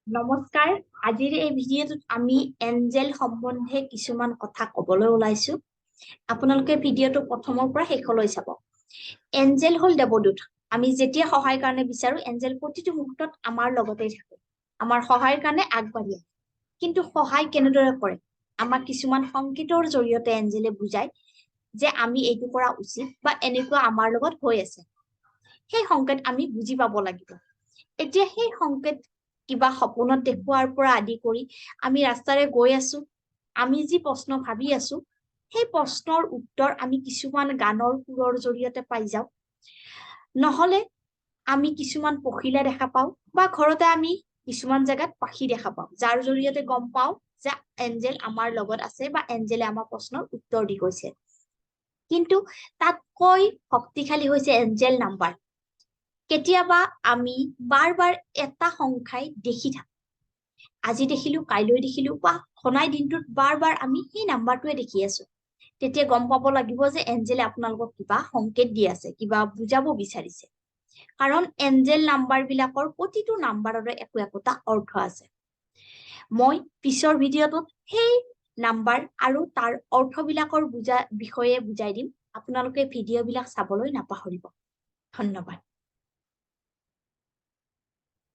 নমস্কাৰ আজিৰ এই ভিডিঅ'টোত আমি এঞ্জেল সম্বন্ধে কিছুমান কথা ক'বলৈ ওলাইছো আপোনালোকে ভিডিঅ'টো প্ৰথমৰ পৰা শেষলৈ চাব এঞ্জেল হল দেৱদূত আমি যেতিয়া সহায় কাৰণে বিচাৰো এঞ্জেল প্ৰতিটো মুহূৰ্তত আমাৰ লগতেই থাকে আমাৰ সহায়ৰ কাৰণে আগবাঢ়ি আহে কিন্তু সহায় কেনেদৰে কৰে আমাক কিছুমান সংকেতৰ জৰিয়তে এঞ্জেলে বুজায় যে আমি এইটো কৰা উচিত বা এনেকুৱা আমাৰ লগত হৈ আছে সেই সংকেত আমি বুজি পাব লাগিব এতিয়া সেই সংকেত কিবা সপোনত দেখুৱাৰ পৰা আদি কৰি আমি ৰাস্তাৰে গৈ আছো আমি যি প্ৰশ্ন ভাবি আছো সেই প্ৰশ্নৰ উত্তৰ আমি কিছুমান গানৰ সুৰৰ জৰিয়তে পাই যাও নহলে আমি কিছুমান পখিলা দেখা পাও বা ঘৰতে আমি কিছুমান জায়গাত পাখি দেখা পাও যাৰ জৰিয়তে গম পাও যে এঞ্জেল আমাৰ লগত আছে বা এঞ্জেলে আমাৰ প্ৰশ্নৰ উত্তৰ দি গৈছে কিন্তু তাতকৈ শক্তিশালী হৈছে এঞ্জেল নাম্বাৰ কেতিয়াবা আমি বাৰ এটা সংখ্যাই দেখি থাকো আজি দেখিলো কাইলৈ দেখিলো বা খনাই দিনটোত বাৰ আমি সেই নাম্বাৰটোৱে দেখি আছো তেতিয়া গম পাব লাগিব যে এঞ্জেলে আপোনালোকক কিবা সংকেত দি আছে কিবা বুজাব বিচাৰিছে কাৰণ এঞ্জেল নাম্বাৰ বিলাকৰ প্ৰতিটো নাম্বাৰৰে একোটা অৰ্থ আছে মই পিছৰ ভিডিঅ'টোত সেই নাম্বাৰ আৰু তাৰ অৰ্থবিলাকৰ বিষয়ে বুজাই দিম আপোনালোকে ভিডিঅ'বিলাক চাবলৈ নাপাহৰিব ধন্যবাদ